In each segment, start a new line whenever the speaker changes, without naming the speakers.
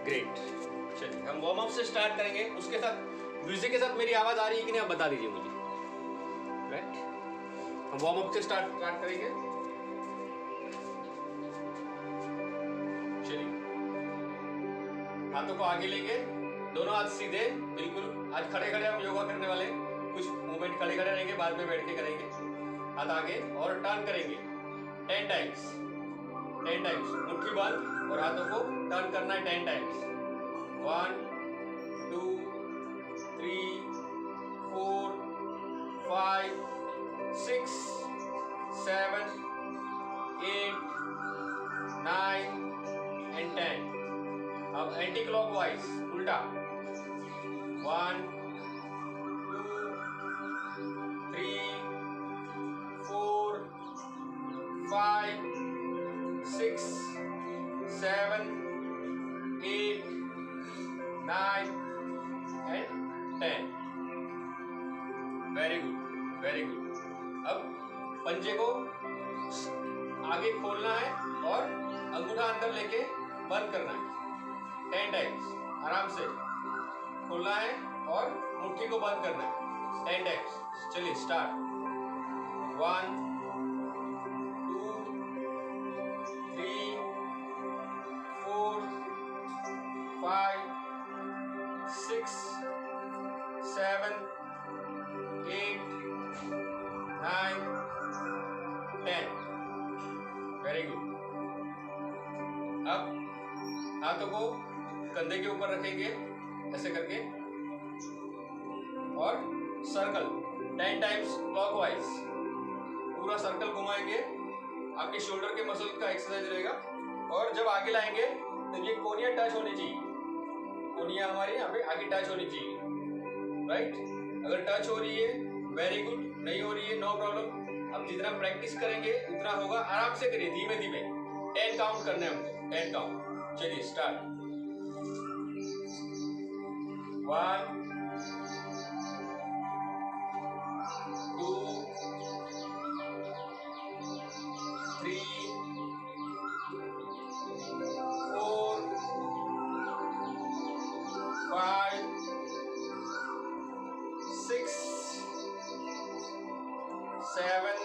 Great. चलिए हम warm up से स्टार्ट करेंगे, उसके साथ म्यूजिक के साथ मेरी आवाज आ रही है कि नहीं आप बता दीजिए मुझे। राइट, हम वार्म अप से स्टार्ट करेंगे। चलिए हाथों को आगे लेंगे, दोनों हाथ सीधे बिल्कुल। आज खड़े खड़े हम योगा करने वाले, कुछ मूवमेंट खड़े खड़े रहेंगे, बाद में बैठ के करेंगे। हाथ आगे और टर्न करेंगे 10 टाइम्स, 10 टाइम्स। मुट्ठी बंद और हाथों को टर्न करना है 10 टाइम्स। 1 2 3 4 5 6 7 8 9 and 10। अब एंटी क्लॉकवाइज उल्टा। 1 2 3 4 5 6 7 8 9 and 10। Very good, very good. अब पंजे को आगे खोलना है और अंगूठा अंदर लेके बंद करना है 10 टाइम्स। आराम से खोलना है और मुट्ठी को बंद करना है 10 टाइम्स। चलिए स्टार्ट। 1 2 3 4 5 6 7 8 9 10। Very good. अब हाथों को कंधे के ऊपर रखेंगे ऐसे करके और सर्कल 10 टाइम्स क्लॉकवाइज पूरा सर्कल घुमाएंगे। आपके शोल्डर के मसल का एक्सरसाइज रहेगा। और जब आगे लाएंगे तो ये कोनिया टच होनी चाहिए, कोनिया हमारी यहाँ पे आगे टच होनी चाहिए। राइट, अगर टच हो रही है वेरी गुड, नहीं हो रही है नो प्रॉब्लम। अब जितना प्रैक्टिस करेंगे उतना होगा। आराम से करिए, धीमे धीमे 10 काउंट करने हैं हमको, 10 काउंट। चलिए स्टार्ट। 1 2 3 4 5 6 7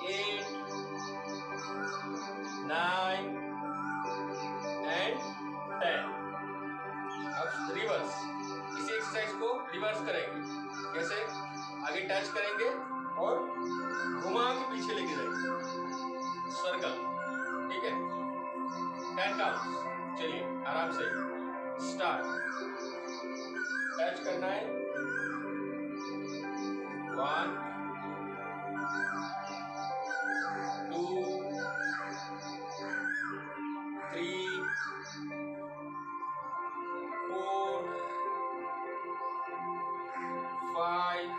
8 9 and 10। अब रिवर्स, इसी एक्सरसाइज को रिवर्स करेंगे। कैसे? आगे टच करेंगे और घुमा के पीछे लेके जाएंगे सर्कल। ठीक है, 10 काउंट्स। चलिए आराम से स्टार्ट। टच करना है 1 2 3 4 5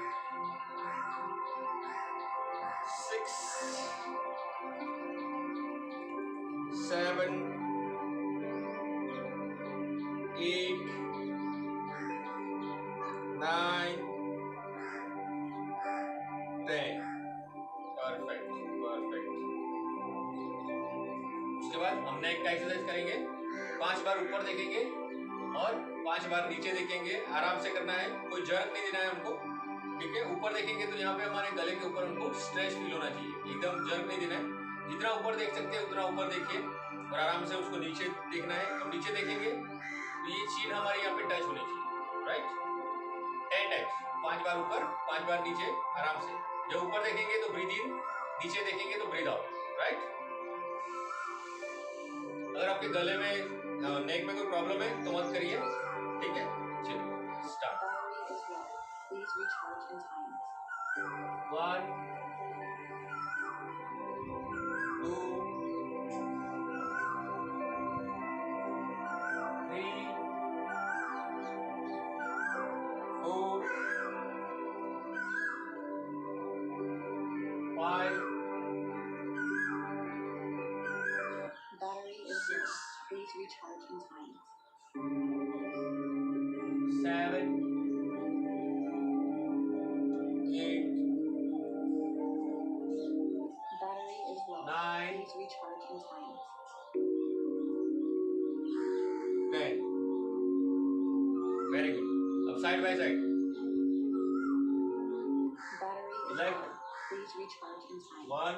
6 7 8 9 10। Perfect, perfect. उसके बाद हम नेक का एक्सरसाइज करेंगे। 5 बार ऊपर देखेंगे और 5 बार नीचे देखेंगे। आराम से करना है, कोई जर्क नहीं देना है हमको। ठीक है, ऊपर देखेंगे तो यहाँ पे हमारे गले के ऊपर हमको स्ट्रेच फील होना चाहिए, एकदम जर्क नहीं देना है। जितना ऊपर देख सकते हैं उतना ऊपर देखिए और आराम से उसको नीचे देखना है। हम नीचे देखेंगे तो ये चीन हमारी यहाँ पे टच होनी चाहिए। राइट, 10 टाइम्स, 5 बार ऊपर 5 बार नीचे। आराम से जब ऊपर देखेंगे तो ब्रीथ इन, नीचे देखेंगे तो ब्रीथ आउट। राइट, अगर आपके गले में नेक में कोई प्रॉब्लम है तो मत करिए। ठीक है, चलिए start. 1 2 3 4 5 6 7 8 side by side.
Battery is
Left.
low. Please recharge in time.
1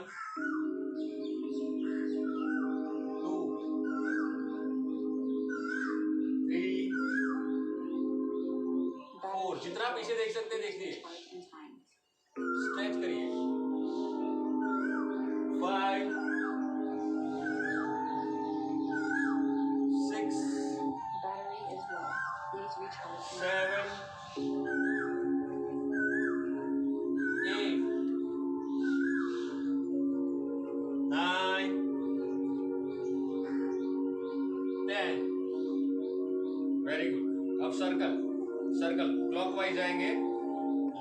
2 3 4. जितना पीछे देख सकते हैं देखिए.
Recharge in time.
स्ट्रेच करिए. 5 6
Battery is low. Please recharge in time.
7 8 9 10. Very good. अब सर्कल क्लॉकवाइज जाएंगे.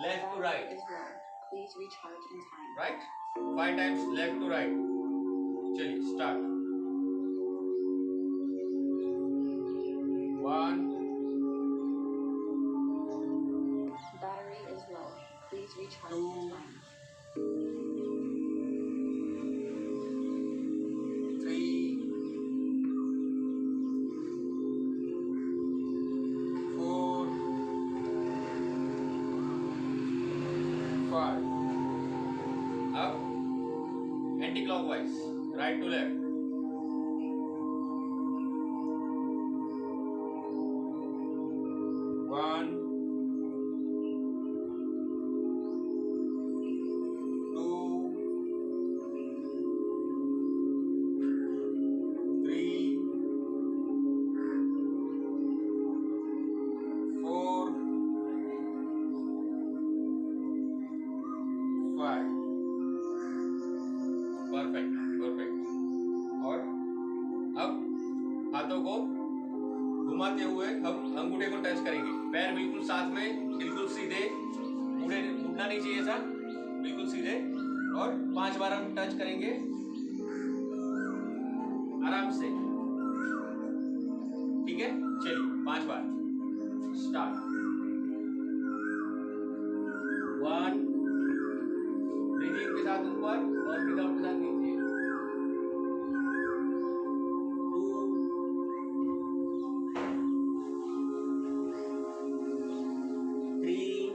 Left to
Battery
right.
is low. Please recharge in time.
Right. 5 times left to right. चलिए start. 1
Battery is low. Please recharge
Two.
in time.
3 4 5. अब anticlockwise right to left. 1 2 3 4 5. Perfect. और अब हाथों को घुमाते हुए हम अंगूठे को टच करेंगे. पैर बिल्कुल साथ में, बिल्कुल सीधे. मुड़ना नहीं चाहिए था. बिल्कुल सीधे. और 5 बार हम टच करेंगे आराम से. ठीक है. चलिए 5 बार. स्टार्ट. 1 ब्रीदिंग के साथ ऊपर और विदाउट के साथ नीचे. 2 3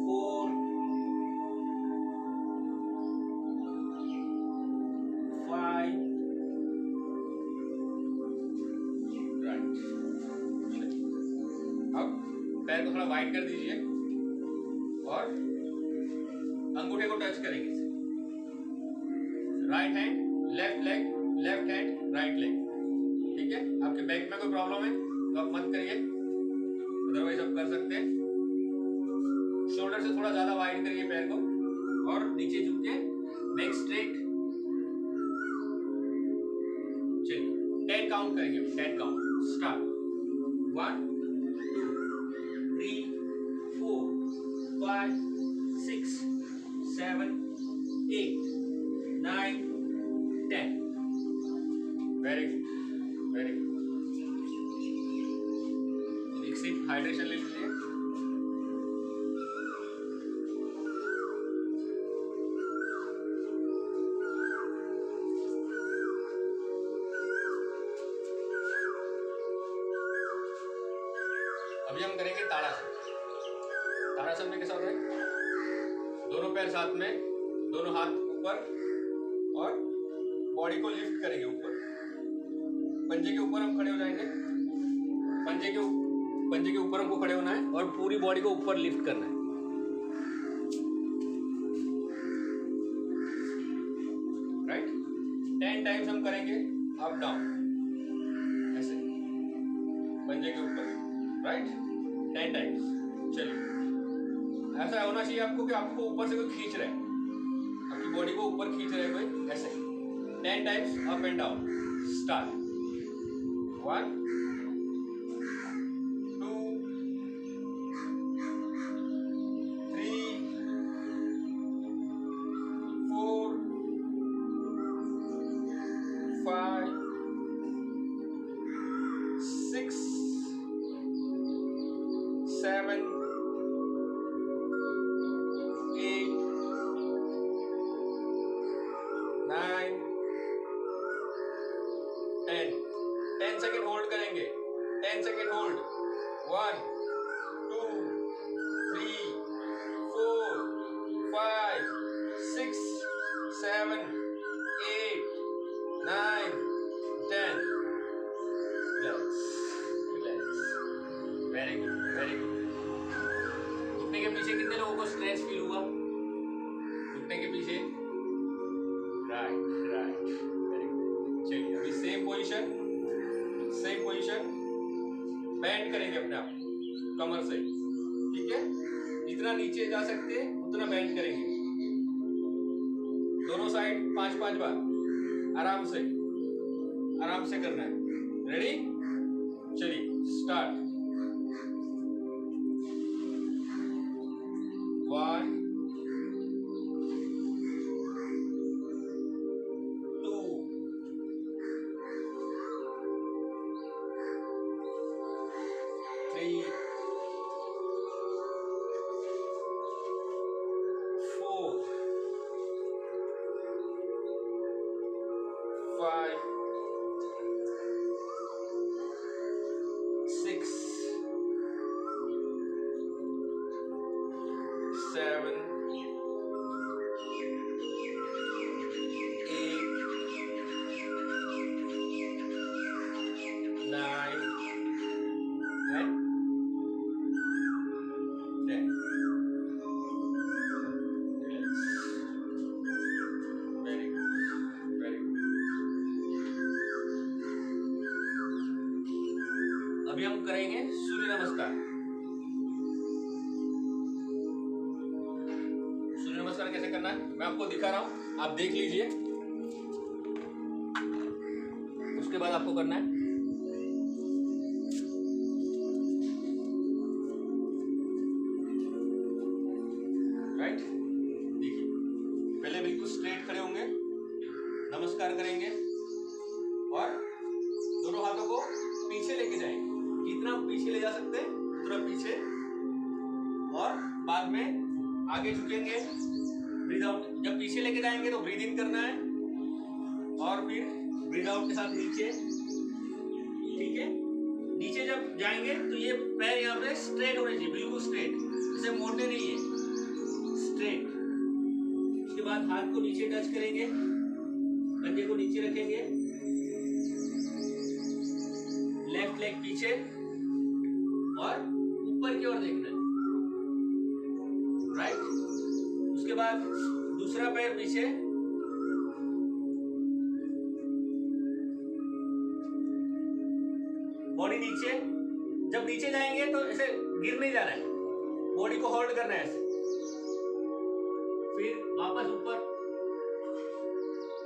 4 5. राइट. अब पैर को थोड़ा वाइड कर दीजिए और अंगूठे को टच करेंगे. Right hand left leg, left hand right leg. ठीक है. आपके बैक में कोई प्रॉब्लम है तो आप मत करिए, अदरवाइज आप कर सकते हैं. शोल्डर से थोड़ा ज्यादा वाइड करिए पैर को और नीचे झुक के नेक स्ट्रेट. चलिए 10 काउंट करेंगे. 10 काउंट. स्टार्ट. 1 2 3 4 5 6 7 8 9 10. Very good. एक सिप हाइड्रेशन ले लीजिए. अभी हम करेंगे ताड़ासन. ताड़ासन में कैसा होता है? दोनों पैर साथ में, दोनों हाथ ऊपर और बॉडी को लिफ्ट करेंगे ऊपर. पंजे के ऊपर हम खड़े हो जाएंगे. पंजे के ऊपर हमको खड़े होना है और पूरी बॉडी को ऊपर लिफ्ट करना है. राइट. 10 टाइम्स हम करेंगे अप डाउन ऐसे पंजे के ऊपर. राइट. 10 टाइम्स. चलिए ऐसा होना चाहिए आपको कि आपको ऊपर से कोई खींच रहा है, आपकी बॉडी को ऊपर खींच रहा है कोई. ऐसे 10 times up and down. Start. 1 2 3 4 5 6 7 8 9 10. 10 second hold. 1 2 3 4 5 6 7 8 9 10. Relax, relax. Very good, very good. घुटने के पीछे कितने लोगों को स्ट्रेच फील हुआ? घुटने के पीछे. Right, right. Very good. चलिए अभी सेम पोजीशन. बैंड करेंगे अपने आप कमर से. ठीक है, जितना नीचे जा सकते हैं उतना बैंड करेंगे. दोनों साइड 5-5 बार. आराम से करना है. रेडी? चलिए start. 1 2 3 4 5 6 7 9 right? 10. Relax. Very good. Very good. अभी हम करेंगे सूर्य नमस्कार. सूर्य नमस्कार कैसे करना है मैं आपको दिखा रहा हूं, आप देख लीजिए. उसके बाद आपको करना है. राइट? देखिए, पहले बिल्कुल स्ट्रेट खड़े होंगे, नमस्कार करेंगे और दोनों हाथों को पीछे लेके जाएंगे. जितना पीछे ले जा सकते हैं उतना पीछे. और बाद में आगे झुकेंगे. Breathe out. जब पीछे लेके जाएंगे तो ब्रीद इन करना है और फिर ब्रीद आउट के साथ नीचे. ठीक है, नीचे जब जाएंगे तो ये पैर यहाँ पे स्ट्रेट होने चाहिए, बिल्कुल स्ट्रेट. इसे मोड़ने नहीं है, स्ट्रेट. उसके बाद हाथ को नीचे टच करेंगे, कंधे को नीचे रखेंगे, लेफ्ट लेग पीछे और ऊपर की ओर देखना है. राइट? उसके बाद दूसरा पैर पीछे, बॉडी नीचे. जब नीचे जाएंगे तो ऐसे गिर नहीं जाना है, बॉडी को होल्ड करना है ऐसे. फिर वापस ऊपर,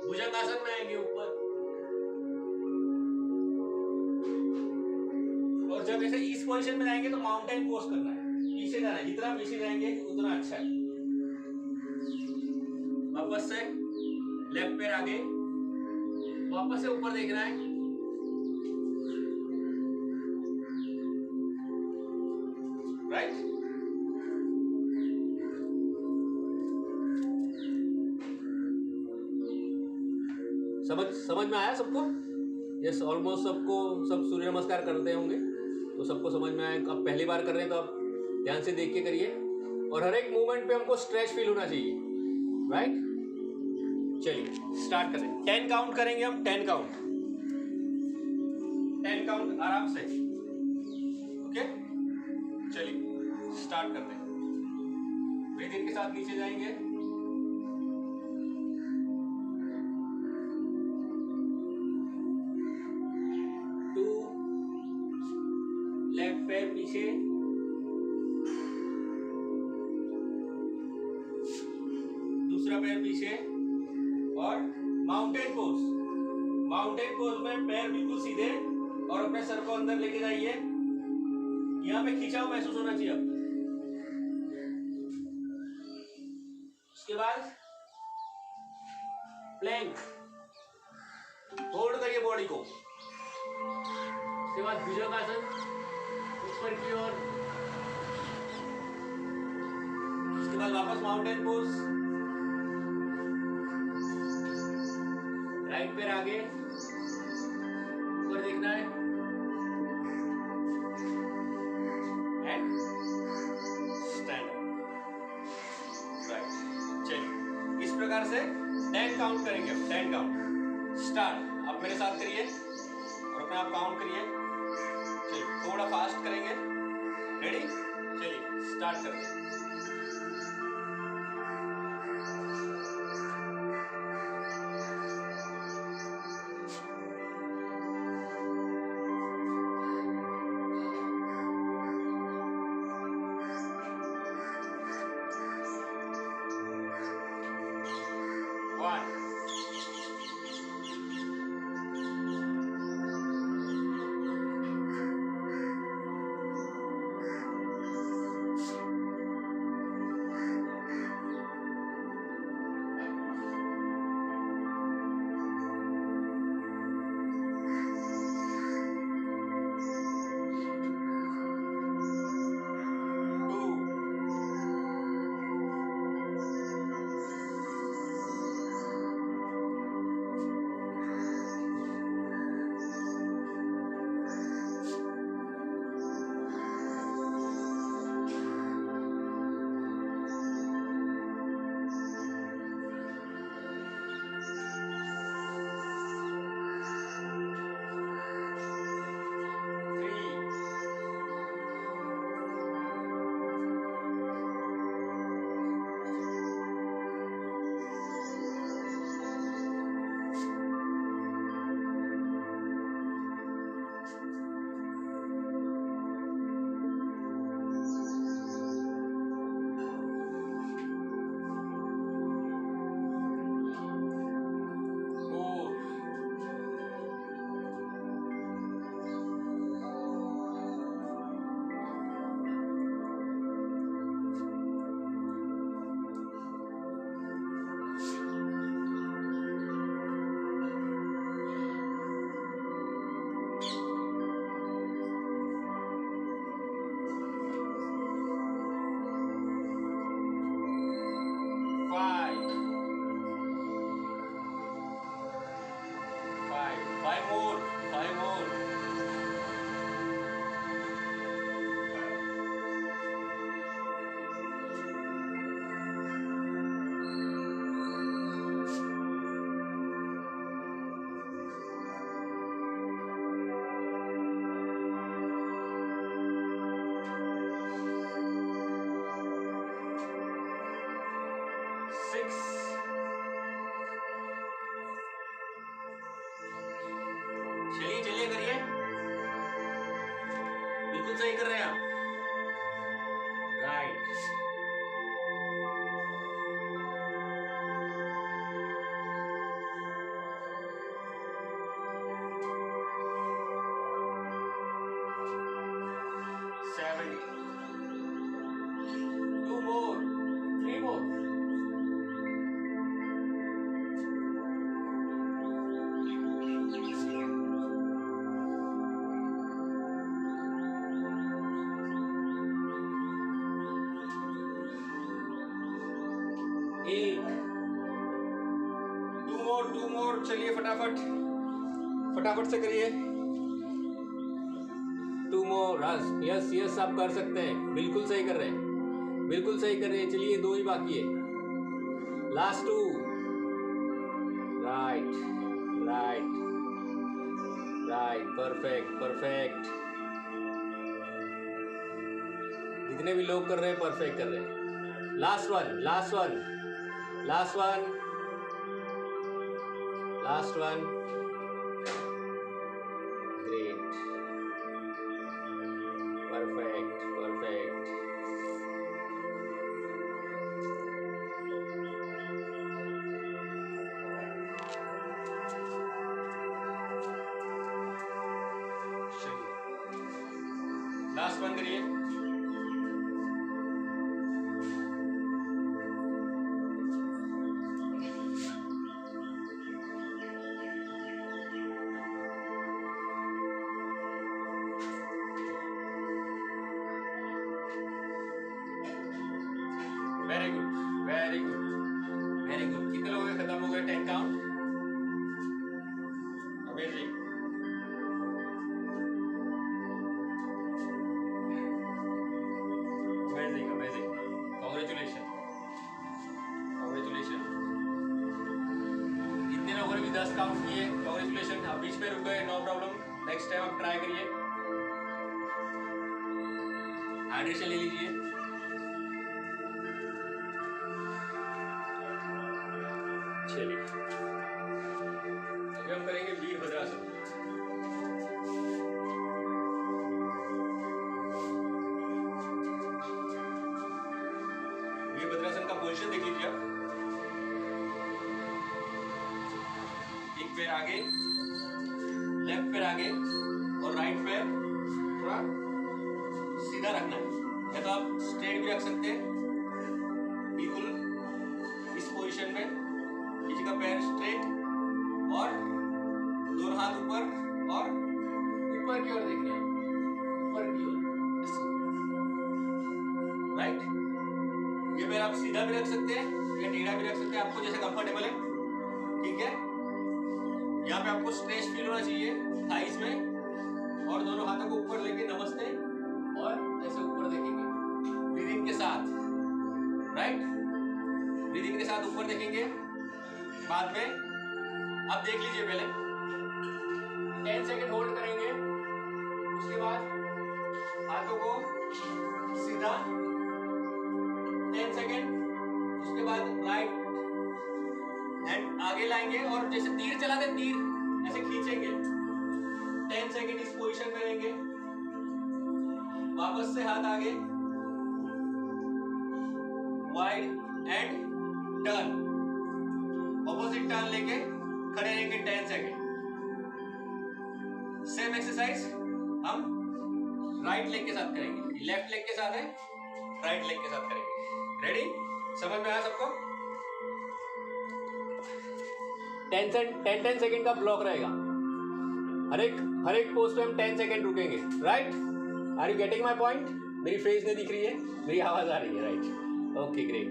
भुजंगासन में आएंगे ऊपर. और जब ऐसे इस पोजीशन में जाएंगे तो माउंटेन पोज करना है, पीछे जाना है. जितना पीछे जाएंगे उतना अच्छा है. वापस से लेफ्ट पैर आगे, वापस से ऊपर देखना है. राइट? समझ में आया सबको? यस, ऑलमोस्ट सबको. सब सूर्य नमस्कार करते होंगे तो सबको समझ में आया. अब पहली बार कर रहे हैं तो आप ध्यान से देख के करिए. और हर एक मूवमेंट पे हमको स्ट्रेच फील होना चाहिए. राइट? चलिए स्टार्ट करें. 10 काउंट करेंगे हम. 10 काउंट. 10 काउंट आराम से. ओके, चलिए स्टार्ट करते हैं. ब्रीथ इन के साथ नीचे जाएंगे. 2, लेफ्ट पैर पीछे, दूसरा पैर पीछे और माउंटेन पोज. माउंटेन पोज में पैर बिल्कुल सीधे और अपने सर को अंदर लेके जाइए. यहाँ पे खिंचाव महसूस होना चाहिए. अब उसके बाद प्लैंक, होल्ड करिए बॉडी को. उसके बाद भुजंगासन ऊपर की ओर. उसके बाद वापस माउंटेन पोज. राइट पैर आगे, ऊपर देखना है. प्रकार से 10 काउंट करेंगे, 10 काउंट। स्टार्ट। आप मेरे साथ करिए और अपने आप काउंट करिए। चलिए थोड़ा फास्ट करेंगे। रेडी? चलिए स्टार्ट करते हैं। Five more. Five more. Six. चलिए चलिए करिए, बिल्कुल सही कर रहे हैं आप। Right. Seven. Two more. Three more. Eight. Two more. चलिए फटाफट फटाफट से करिए। To more. यस यस आप कर सकते हैं, बिल्कुल सही कर रहे हैं, बिल्कुल सही कर रहे हैं। चलिए दो ही बाकी है, last two. Right right right, perfect perfect. जितने भी लोग कर रहे हैं परफेक्ट कर रहे हैं। Last one last one last one last one. Great, perfect perfect. Last one करिए। Very good very good very good. कितने लोगों के खत्म हो गए 10 count? Amazing amazing amazing. Congratulation congratulation. भी 10 काउंट किए, कांग्रेचुलेशन। आप बीच में रुक गए, नो प्रॉब्लम, नेक्स्ट टाइम आप ट्राई करिए। हाइड्रेशन ले लीजिए। चलिए अभी हम करेंगे वीरभद्रासन। वीरभद्रासन का पोजीशन देख लीजिए आप। एक पैर आगे, लेफ्ट पैर आगे और राइट पैर थोड़ा सीधा रखना है, या तो आप स्ट्रेट भी रख सकते हैं, बिल्कुल इस पोजीशन में। नीचे का पैर स्ट्रेट और दोनों हाथ ऊपर और ऊपर की ओर देखना है, ऊपर की ओर, राइट। ये पैर आप सीधा भी रख सकते हैं या टेढ़ा भी रख सकते हैं, आपको जैसे कंफर्टेबल है, ठीक है। यहाँ पे आपको स्ट्रेच फील होना चाहिए थाइस में, और दोनों हाथों को ऊपर लेके नमस्ते और ऐसे ऊपर देखेंगे ब्रीदिंग के साथ, राइट। ब्रीदिंग के साथ ऊपर देखेंगे। बाद में अब देख लीजिए, पहले 10 सेकेंड होल्ड करेंगे, उसके बाद हाथों को सीधा 10 सेकेंड, उसके बाद राइट हैंड आगे लाएंगे और जैसे तीर चलाते तीर ऐसे खींचेंगे। 10 सेकेंड इस पोजीशन में रहेंगे, वापस से हाथ आगे, wide and turn, opposite turn लेके खड़े रहेंगे 10 सेकेंड। सेम एक्सरसाइज हम राइट लेग के साथ करेंगे, लेफ्ट लेग के साथ है, राइट लेग के साथ करेंगे। रेडी? समझ में आया सबको? 10 सेकेंड का ब्लॉक रहेगा, हर एक पोज पे हम 10 सेकेंड रुकेंगे, right. Are you getting my point? मेरी फेस नहीं दिख रही है, मेरी आवाज आ रही है, राइट। Okay great.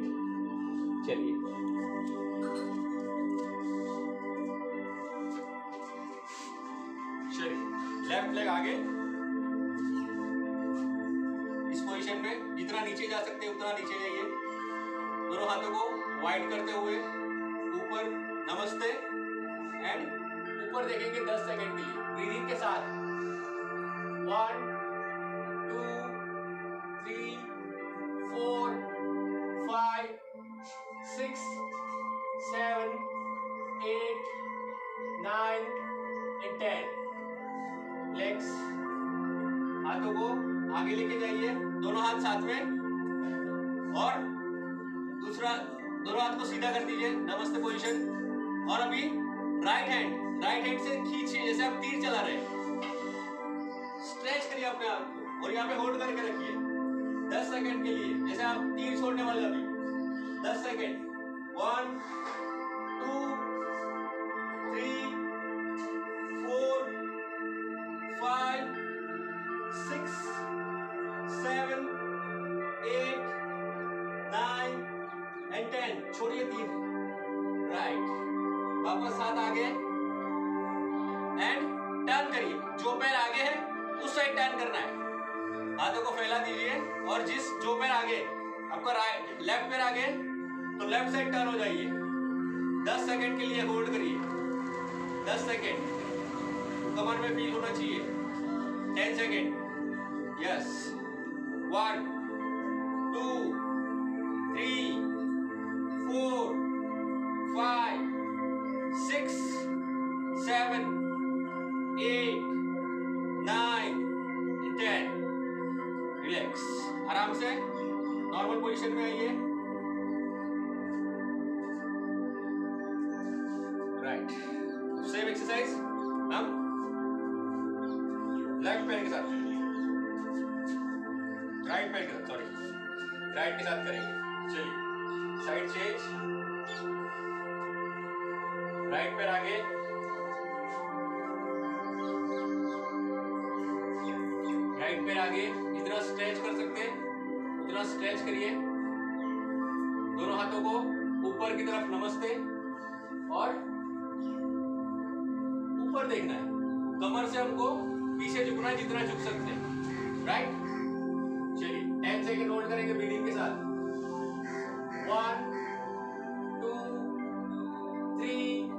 चलिए लेफ्ट लेग आगे इस पोजीशन में, जितना नीचे जा सकते हैं उतना नीचे जाइए। दोनों हाथों को वाइड करते हुए ऊपर नमस्ते एंड ऊपर देखेंगे 10 सेकेंड के लिए ब्रीदिंग के साथ। 1 2 3 4 5 6 7 8 9 and 10। लेग्स, हाथों को आगे लेके जाइए, दोनों हाथ साथ में, और दोनों हाथ को सीधा कर दीजिए, नमस्ते पोजीशन। और अभी राइट हैंड से खींचिए जैसे आप तीर चला रहे हैं, स्ट्रेच करिए अपने आप को और यहाँ पे होल्ड करके रखिए 10 सेकेंड के लिए, जैसे आप तीर छोड़ने वाले। अभी 10 सेकेंड। 1 2 3 4 5 6 7 8 9 and 10। छोड़िए तीर, राइट। वापस हाथ आगे एंड टर्न करिए, जो पैर आगे है उस साइड टर्न करना है। हाथों को फैला दीजिए और जो पैर आगे, आपका लेफ्ट पैर आगे, तो लेफ्ट साइड टर्न हो जाइए। 10 सेकेंड के लिए होल्ड करिए, 10 सेकेंड, कमर में फील होना चाहिए। 10 सेकेंड, यस। 1 2 3 4 5 6 7 8 9 10। रिलैक्स, आराम से नॉर्मल पोजीशन में आइए, राइट। सेम एक्सरसाइज हम लेफ्ट पैर के साथ, राइट पैर के साथ, सॉरी राइट के साथ करेंगे। चलिए साइड चेंज, राइट पैर आगे, राइट पैर आगे, जितना स्ट्रेच कर सकते हैं उतना स्ट्रेच करिए। दोनों हाथों को ऊपर की तरफ नमस्ते और ऊपर देखना है, कमर से हमको पीछे झुकना है जितना झुक सकते हैं, राइट। चलिए 10 सेकेंड होल्ड करेंगे ब्रीदिंग के साथ। 1 2 3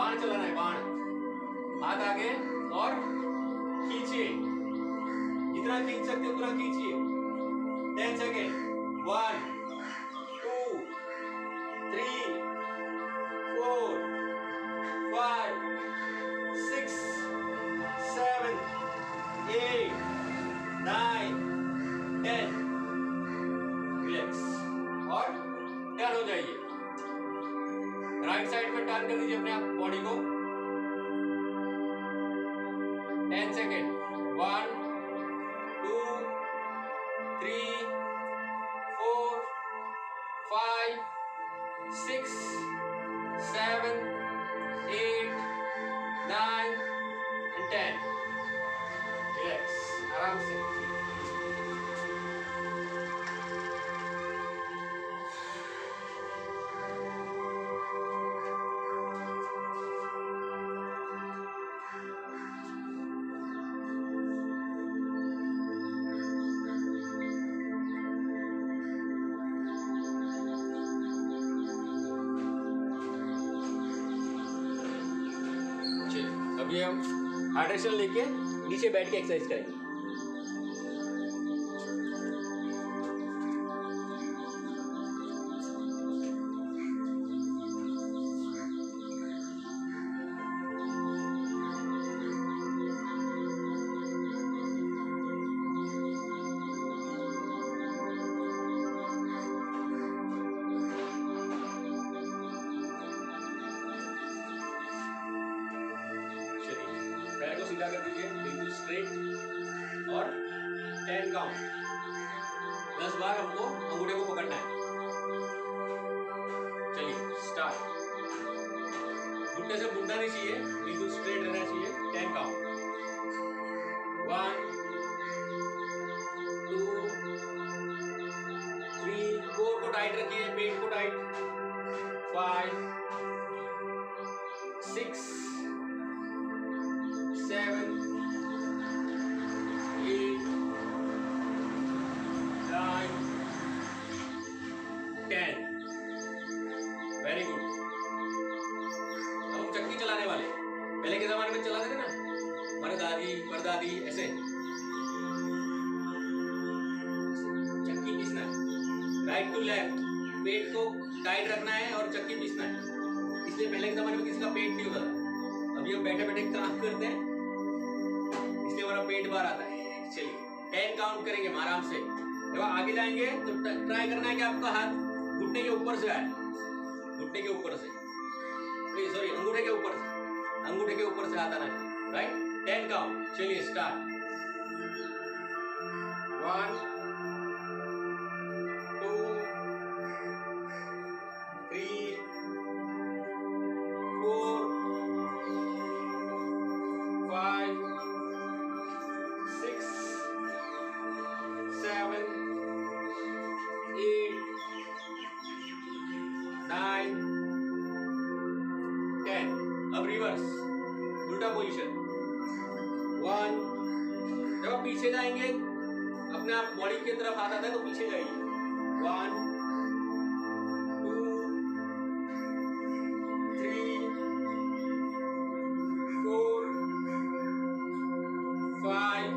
बाण चलाना है, बाण, हाथ आगे और खींचिए, जितना खींच सकते हो उतना खींचिए। 10 सेकेंड, 1 2 3 4 5 6 7 8 9 10। रिलैक्स और टर्न हो जाइए। राइट साइड में टर्न कर दीजिए अपने आप बॉडी को। 10 सेकेंड, 1 2 3 4 5 6 7 8 9 and 10। रिलैक्स, आराम से। अभी हम हाइड्रेशन लेके नीचे बैठ के एक्सरसाइज करेंगे। पैर को सीधा कर दीजिए, बिल्कुल स्ट्रेट और 10 काउंट। 10 बार हमको अंगूठे को पकड़ना है। चलिए स्टार्ट। घुटने से मुड़ना नहीं चाहिए, बिल्कुल स्ट्रेट रहना चाहिए। 10 काउंट। 1 2 3, कोर को टाइट रखिए, पेट को टाइट। 5 6 7 8 9 10। Very good. अब हम चक्की चलाने वाले। पहले के जमाने में चलाते थे ना, हमारे दादी परदादी ऐसे। चक्की पीसना है, राइट टू लेफ्ट, पेट को टाइट रखना है और चक्की पीसना है। इसलिए पहले के जमाने में किसी का पेट नहीं होता था। अभी हम बैठे बैठे काम करते हैं, इसलिए हमारा पेट बाहर आता है। चलिए 10 काउंट करेंगे हम आराम से। जब आगे जाएंगे तो ट्राई करना है कि आपका हाथ घुटने के ऊपर से आए, घुटने के ऊपर से, सॉरी अंगूठे के ऊपर से, अंगूठे के ऊपर से हाथ आना है। Right, 10 count. चलिए स्टार्ट। 1 2 3 4 5 6 7 8 9 10। अब रिवर्स, उल्टा पोजीशन। 1, जब आप पीछे जाएंगे अपने आप बॉडी की तरफ हाथ आता है तो पीछे जाइए। 1 2 3 4 5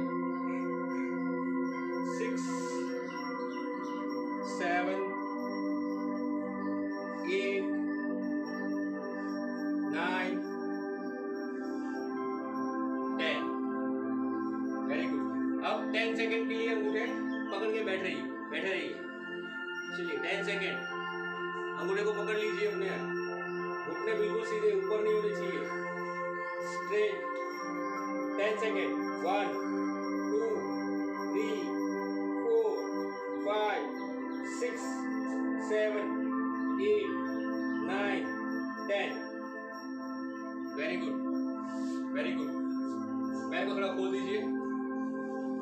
6 7 8 9 10। Very good. अब 10 सेकेंड के लिए अंगूठे पकड़ के बैठे रहिए। चलिए 10 सेकेंड, अंगूठे को पकड़ लीजिए अपने। घुटने बिल्कुल सीधे ऊपर नहीं होने चाहिए, straight. 10 second. 1 2 3 4 5 6 7 8 9 10। Very good, very good. पैर को थोड़ा खोल दीजिए,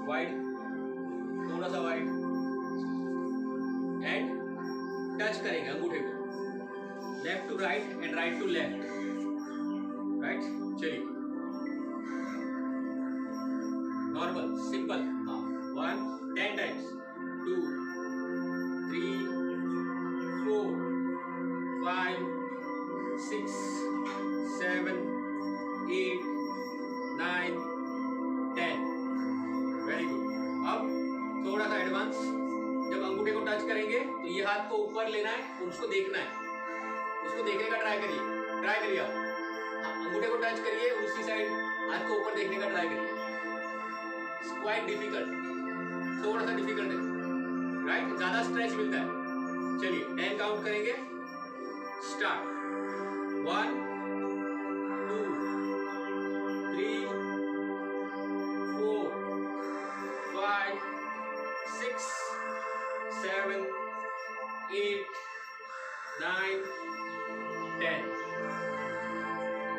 वाइड, थोड़ा सा वाइड, एंड टच करेंगे अंगूठे को, left to right and right to left. Right, चलिए नॉर्मल सिंपल। हाँ, 1 10 टाइम्स, 2 3 4 5 6 7 एडवांस। जब अंगूठे को टच करेंगे तो ये हाथ को ऊपर लेना है, उसको देखना है, उसको देखने का ट्राई करिए आप। हाँ, अंगूठे को टच करिए, उसी साइड हाथ को ऊपर देखने का ट्राई करिए। क्वाइट डिफिकल्ट, थोड़ा सा डिफिकल्ट है, राइट? ज्यादा स्ट्रेच मिलता है। चलिए 10 काउंट करेंगे, स्टार्ट। 1 2 3 4 5 6 7 8 9 10।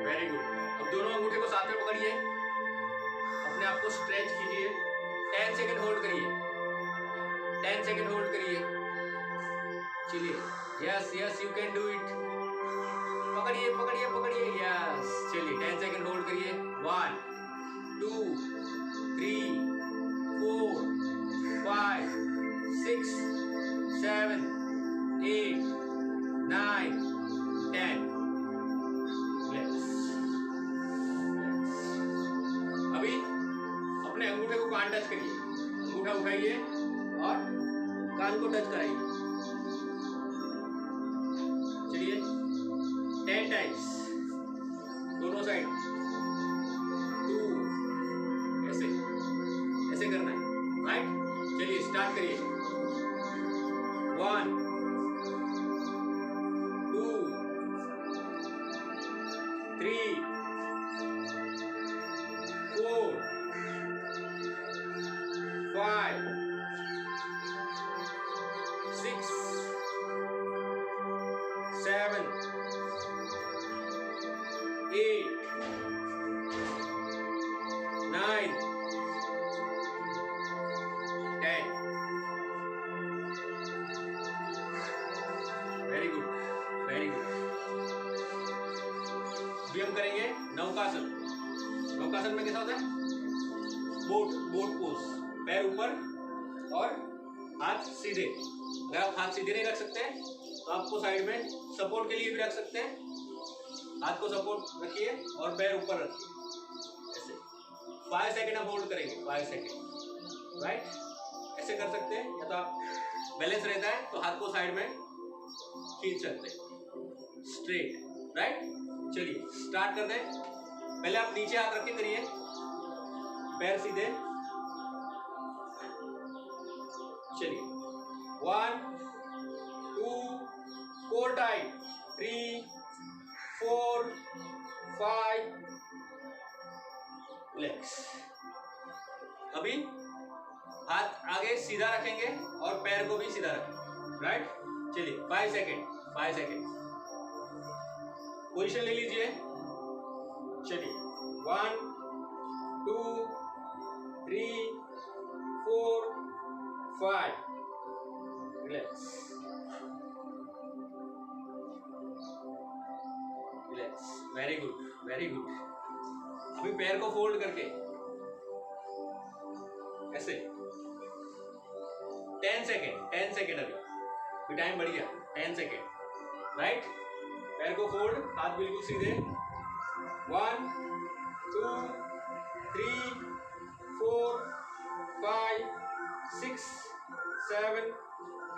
Very good. अब दोनों अंगूठे को साथ में पकड़िए, अपने आप को स्ट्रेच कीजिए। 10 सेकंड होल्ड करिए, 10 सेकंड होल्ड करिए। चलिए, yes yes you can do it. पकड़िए पकड़िए पकड़िए, यस। चलिए 10 सेकंड होल्ड करिए। 1 2 3 4 5 6 7 8 9 10। अभी अपने अंगूठे को कान टच करिए, अंगूठा उठाइए और कान को टच कराइए। चलिए 10 टाइम्स दोनों साइड। 2 ऐसे ऐसे करना है, राइट? चलिए स्टार्ट करिए। 1 2 3 4 5 6 7 8 9 10। Very good, very good. अभी हम करेंगे नौकासन। नौकासन में कैसा होता है? बोट पोज, पैर ऊपर और हाथ सीधे। अगर आप हाथ सीधे नहीं रख सकते हैं तो आपको साइड में सपोर्ट के लिए भी रख सकते हैं। हाथ को सपोर्ट रखिए और पैर ऊपर रखिए, ऐसे। 5 सेकंड आप होल्ड करेंगे, 5 सेकंड, राइट? ऐसे कर सकते हैं, या तो आप बैलेंस रहता है तो हाथ को साइड में खींच सकते हैं, स्ट्रेट, राइट? चलिए स्टार्ट करते हैं। पहले आप नीचे हाथ रख के करिए, पैर सीधे। चलिए 1 2 4 टाइट, 3 4 5 लेग्स। अभी हाथ आगे सीधा रखेंगे और पैर को भी सीधा रखेंगे, राइट? चलिए 5 सेकेंड, 5 सेकेंड। पोजीशन ले लीजिए। चलिए 1 2 3 4 5 relax, relax. Very good, very good. अभी पैर को फोल्ड करके ऐसे 10 सेकेंड, 10 सेकेंड। अभी टाइम बढ़ गया, 10 सेकेंड, राइट? पैर को फोल्ड, हाथ बिल्कुल सीधे। 1 2 3 4 5 6 7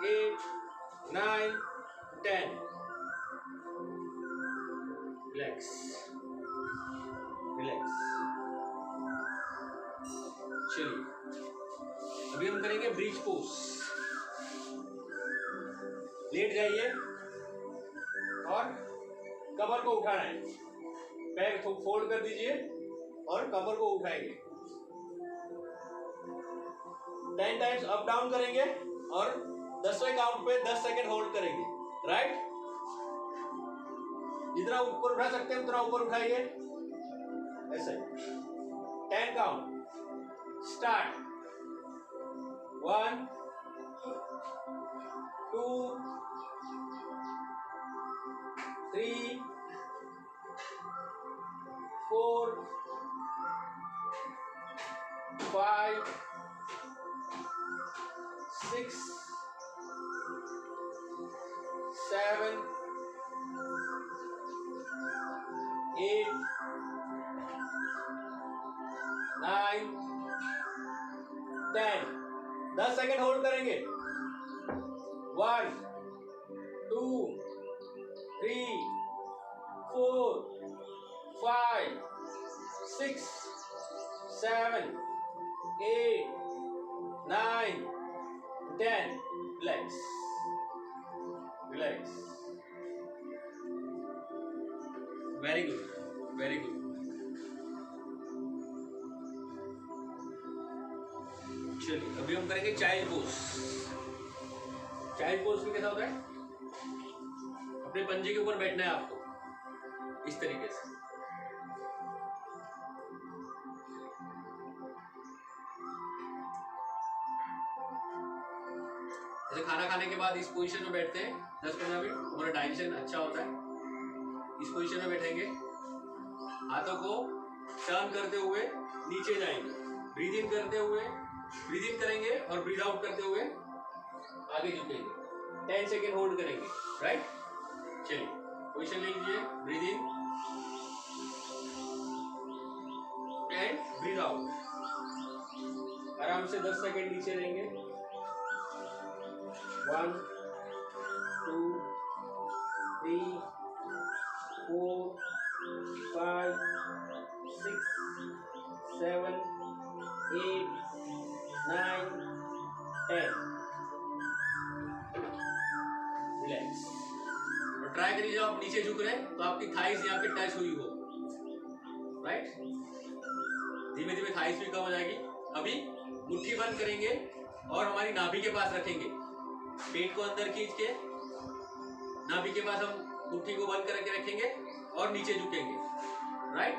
8 9 10। Relax, relax. चलिए अभी हम करेंगे ब्रिज पोज। लेट जाइए और कमर को उठाना है। पैर फोल्ड कर दीजिए और कमर को उठाएंगे। 10 टाइम्स अप डाउन करेंगे और 10वें काउंट पे 10 सेकेंड होल्ड करेंगे, राइट? जितना ऊपर उठा सकते हैं उतना ऊपर उठाइए, ऐसे। 10 काउंट, स्टार्ट। 1 2 3 4 5 6 7 8 9 10। 10 सेकेंड होल्ड करेंगे। 1 2 3 4 5 6 7 8 9 10। Relax relax. Very good very good. चलिए अभी हम करेंगे चाइल्ड पोज। चाइल्ड पोज में कैसा होता है, अपने पंजे के ऊपर बैठना है आपको इस तरीके से। जैसे खाना खाने के बाद इस पोजीशन में बैठते हैं 10-15 मिनट, हमारा डाइजेशन अच्छा होता है। इस पोजीशन में बैठेंगे, हाथों को टर्न करते हुए नीचे जाएंगे, ब्रीद इन करते हुए ब्रीद इन करेंगे और ब्रीद आउट करते हुए आगे झुकेंगे। 10 सेकेंड होल्ड करेंगे, राइट। चलिए पोजीशन ले लीजिए, breathe in and breathe out. आराम से 10 सेकेंड नीचे रहेंगे। 1 2 3 4 5 6 7 8 9 10। रिलैक्स। और ट्राई करिए जब आप नीचे झुक रहे हैं तो आपकी थाइस यहाँ पे टच हुई हो, राइट। धीमे धीमे थाइस भी कम हो जाएगी। अभी मुट्ठी बंद करेंगे और हमारी नाभि के पास रखेंगे। पेट को अंदर खींच के नाभि के पास हम मुट्ठी को बंद करके रखेंगे और नीचे झुकेंगे, राइट।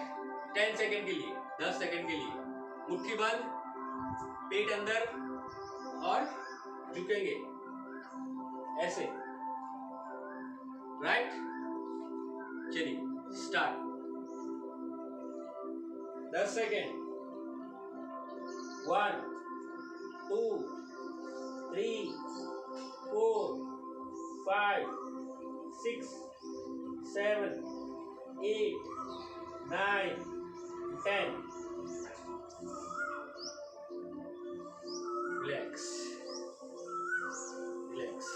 10 सेकेंड के लिए, 10 सेकेंड के लिए मुट्ठी बंद, पेट अंदर और झुकेंगे ऐसे, राइट। चलिए स्टार्ट। 10 सेकेंड। 1 2 3 4 5 6 7 8 9 10। Relax relax.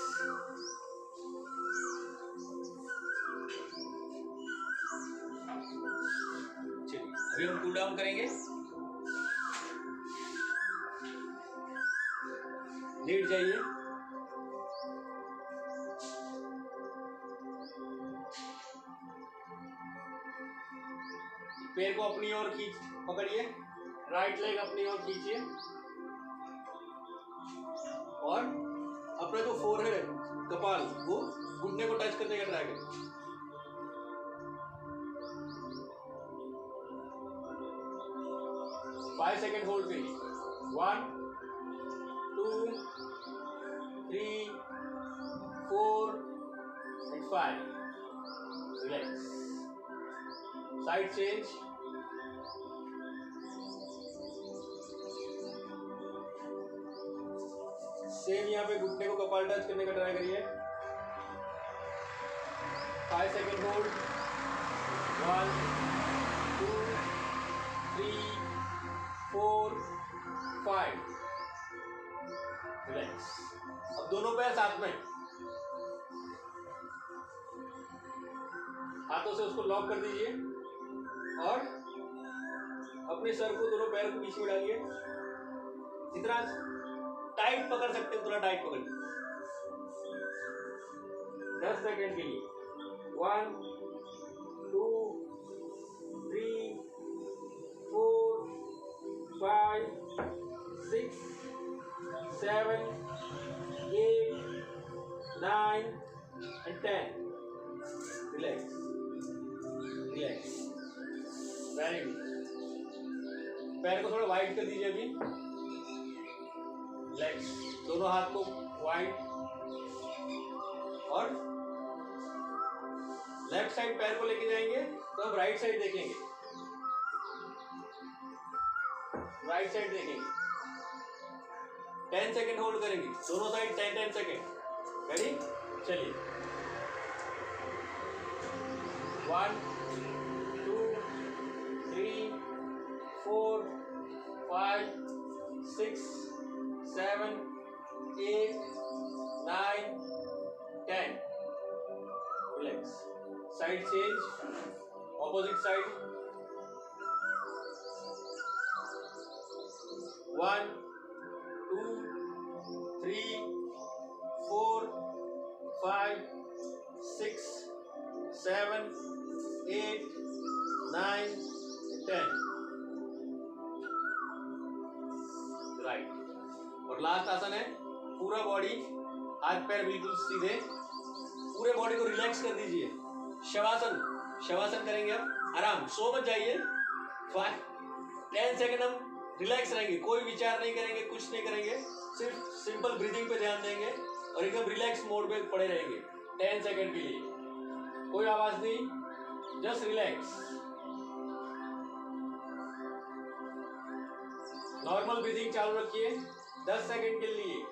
चलिए अभी हम कूल डाउन करेंगे। लेट जाइए। पैर को अपनी ओर खींच पकड़िए, राइट लेग अपनी ओर खींचिए और अपना जो फोरहेड है, कपाल, वो घुटने को टच करने का ट्राई करें। 5 सेकेंड होल्ड करिए। 1 2 3 4 and 5। Relax. Side change. Same यहाँ पे घुटने को कपाल टच करने का ट्राई करिए। 5 सेकेंड होल्ड। 1 2 3 4 5। रिलैक्स। अब दोनों पैर साथ में, हाथों से उसको लॉक कर दीजिए और अपने सर को, दोनों पैर को बीच में डालिए। जितना टाइट पकड़ सकते हैं उतना टाइट पकड़िए। 10 सेकेंड के लिए। 1 2 3 4 5 6 7 8 9 and 10। Relax relax. Very good. पैर को थोड़ा वाइड कर दीजिए अभी। रिलैक्स। दोनों हाथ को वाइड और लेफ्ट साइड पैर को लेके जाएंगे तो अब राइट साइड देखेंगे, राइट साइड देखेंगे। 10 सेकेंड होल्ड करेंगे, दोनों साइड 10 सेकेंड। रेडी? चलिए। 1 2 3 4 5 6 7 ऑपोजिट साइड 1 2 3 4 5 6 7 8 9 10 राइट। और लास्ट आसन है पूरा बॉडी, हाथ पैर बिल्कुल सीधे, पूरे बॉडी को रिलैक्स कर दीजिए। शवासन, शवासन करेंगे हम, आराम, सो मत जाइए। 10 सेकंड हम रिलैक्स रहेंगे, कोई विचार नहीं करेंगे, कुछ नहीं करेंगे, सिर्फ सिंपल ब्रीदिंग पे ध्यान देंगे और एकदम रिलैक्स मोड पे पड़े रहेंगे 10 सेकंड के लिए। कोई आवाज नहीं, जस्ट रिलैक्स। नॉर्मल ब्रीदिंग चालू रखिए 10 सेकंड के लिए।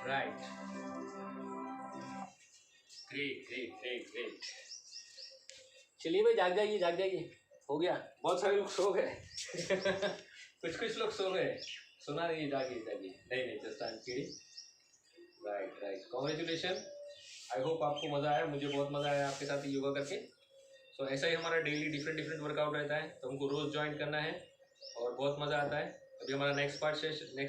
Right, great great great great. चलिए भाई, जाग जाइए, जाग जाइए, हो गया। बहुत सारे लोग सो गए कुछ लोग सो गए, सुना नहीं, जागिए जागिए। नहीं, just I am kidding. Right, congratulation. I hope आपको मज़ा आया, मुझे बहुत मज़ा आया आपके साथ योगा करके। सो ऐसा ही हमारा डेली डिफरेंट वर्कआउट रहता है, तो हमको रोज़ ज्वाइन करना है और बहुत मज़ा आता है। अभी हमारा नेक्स्ट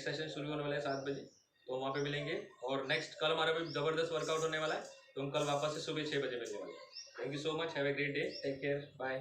सेशन शुरू होने वाला है 7 बजे, तो वहाँ पे मिलेंगे। और नेक्स्ट कल हमारा भी ज़बरदस्त वर्कआउट होने वाला है, तो हम कल वापस से सुबह 6 बजे मिलने वाले हैं। Thank you so much, have a great day, take care, bye.